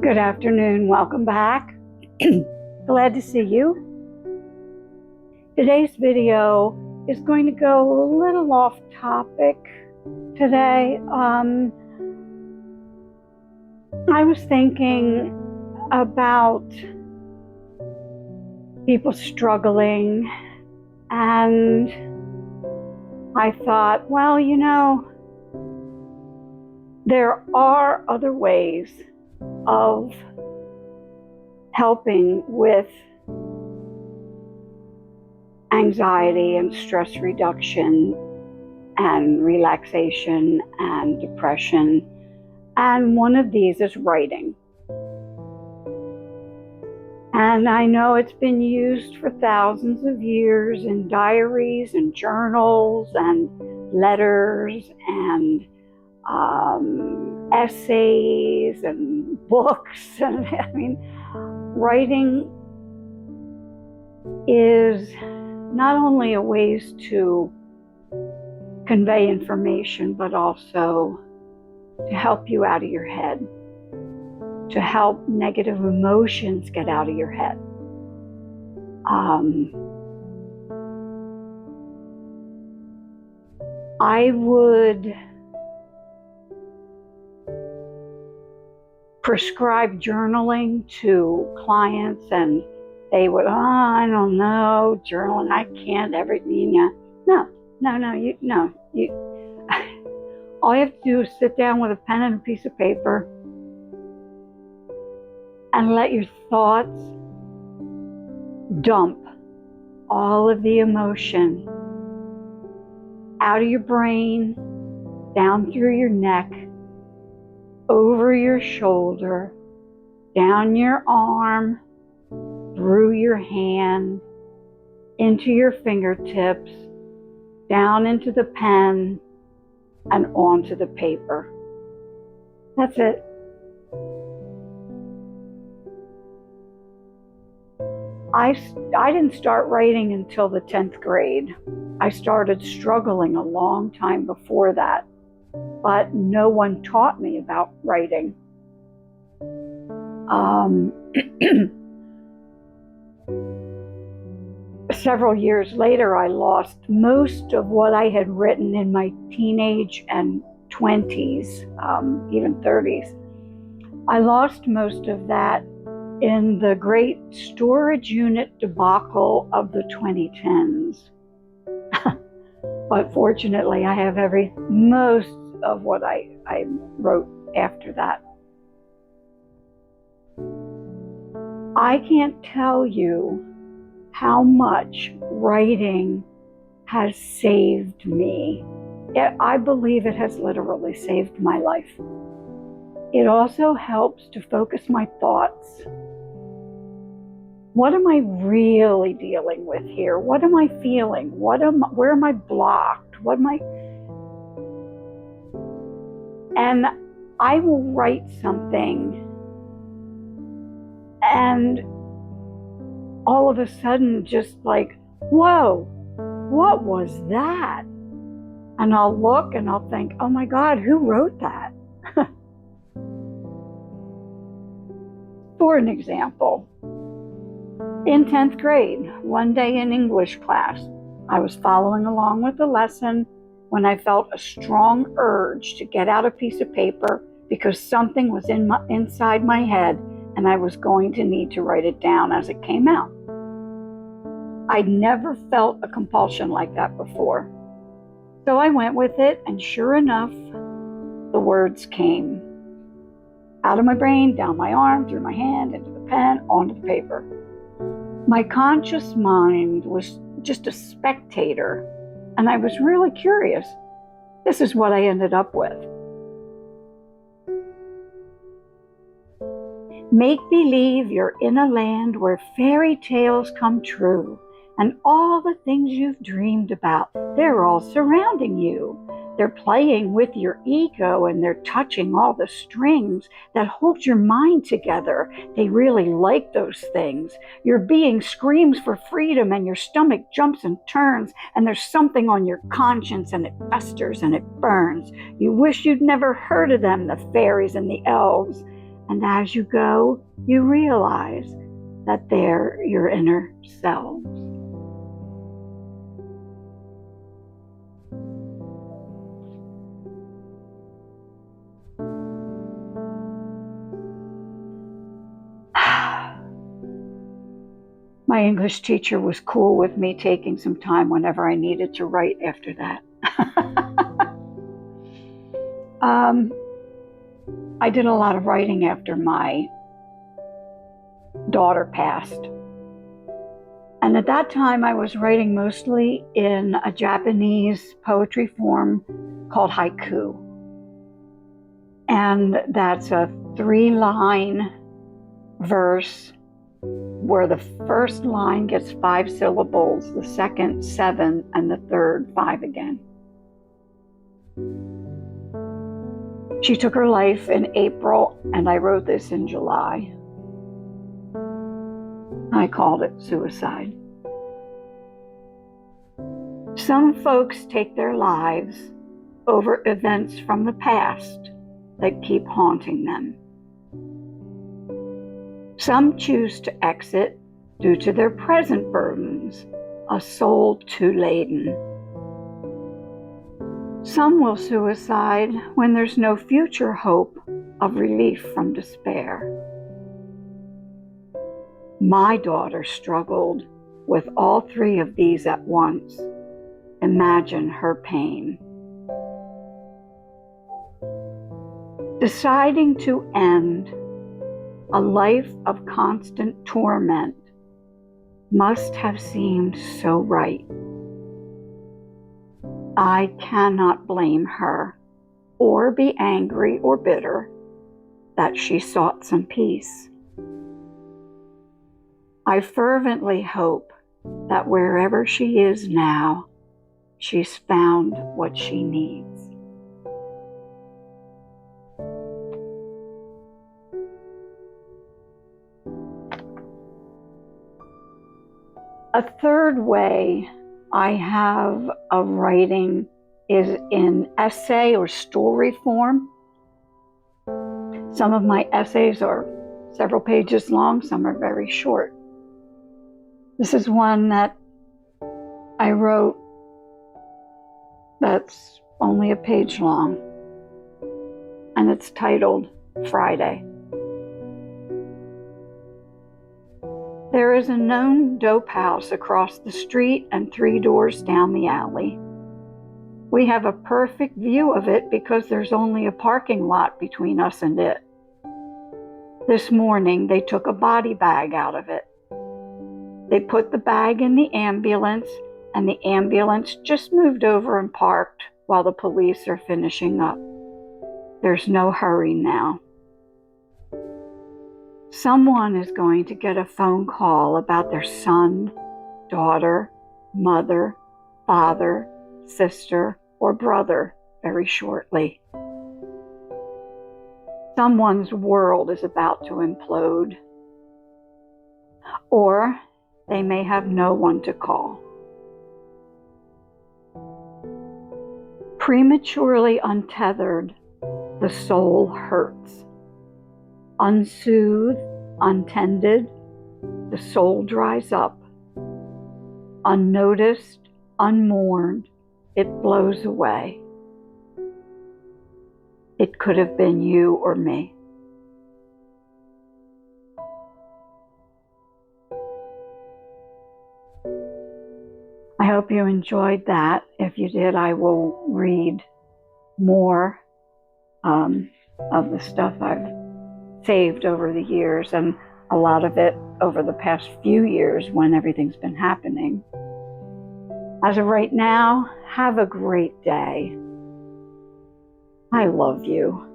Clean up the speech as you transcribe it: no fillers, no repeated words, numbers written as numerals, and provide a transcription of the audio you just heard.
Good afternoon. Welcome back. Glad to see you. Today's video is going to go a little off topic today. I was thinking about people struggling, and I thought, well, there are other ways of helping with anxiety and stress reduction and relaxation and depression. And one of these is writing. And I know it's been used for thousands of years in diaries and journals and letters and essays and books. And writing is not only a ways to convey information, but also to help you out of your head, to help negative emotions get out of your head. I would prescribe journaling to clients, and they would, I don't know, journaling, I can't ever, No. All you have to do is sit down with a pen and a piece of paper and let your thoughts dump all of the emotion out of your brain, down through your neck, over your shoulder, down your arm, through your hand, into your fingertips, down into the pen, and onto the paper. That's it. I didn't start writing until the 10th grade. I started struggling a long time before that, but no one taught me about writing. Several years later, I lost most of what I had written in my teenage and 20s, even 30s. I lost most of that in the great storage unit debacle of the 2010s. But fortunately, I have most of what I wrote after that. I can't tell you how much writing has saved me. I believe it has literally saved my life. It also helps to focus my thoughts. What am I really dealing with here? What am I feeling? Where am I blocked? And I will write something, and all of a sudden, just like, whoa, what was that? And I'll look and I'll think, oh my God, who wrote that? For an example, in 10th grade, one day in English class, I was following along with the lesson when I felt a strong urge to get out a piece of paper because something was inside my head and I was going to need to write it down as it came out. I'd never felt a compulsion like that before. So I went with it, and sure enough, the words came. Out of my brain, down my arm, through my hand, into the pen, onto the paper. My conscious mind was just a spectator, and I was really curious. This is what I ended up with. Make believe you're in a land where fairy tales come true, and all the things you've dreamed about, they're all surrounding you. They're playing with your ego, and they're touching all the strings that hold your mind together. They really like those things. Your being screams for freedom, and your stomach jumps and turns, and there's something on your conscience, and it festers and it burns. You wish you'd never heard of them, the fairies and the elves. And as you go, you realize that they're your inner selves. My English teacher was cool with me taking some time whenever I needed to write after that. I did a lot of writing after my daughter passed. And at that time, I was writing mostly in a Japanese poetry form called haiku. And that's a 3-line verse where the first line gets 5 syllables, the second 7, and the third 5 again. She took her life in April, and I wrote this in July. I called it suicide. Some folks take their lives over events from the past that keep haunting them. Some choose to exit due to their present burdens, a soul too laden. Some will suicide when there's no future hope of relief from despair. My daughter struggled with all 3 of these at once. Imagine her pain. Deciding to end a life of constant torment must have seemed so right. I cannot blame her or be angry or bitter that she sought some peace. I fervently hope that wherever she is now, she's found what she needs. A third way I have of writing is in essay or story form. Some of my essays are several pages long, some are very short. This is one that I wrote that's only a page long, and it's titled Friday. There is a known dope house across the street and 3 doors down the alley. We have a perfect view of it because there's only a parking lot between us and it. This morning, they took a body bag out of it. They put the bag in the ambulance, and the ambulance just moved over and parked while the police are finishing up. There's no hurry now. Someone is going to get a phone call about their son, daughter, mother, father, sister, or brother very shortly. Someone's world is about to implode. Or they may have no one to call. Prematurely untethered, the soul hurts. Unsoothed, untended, the soul dries up. Unnoticed, unmourned, it blows away. It could have been you or me. I hope you enjoyed that. If you did, I will read more of the stuff I've saved over the years, and a lot of it over the past few years when everything's been happening. As of right now, have a great day. I love you.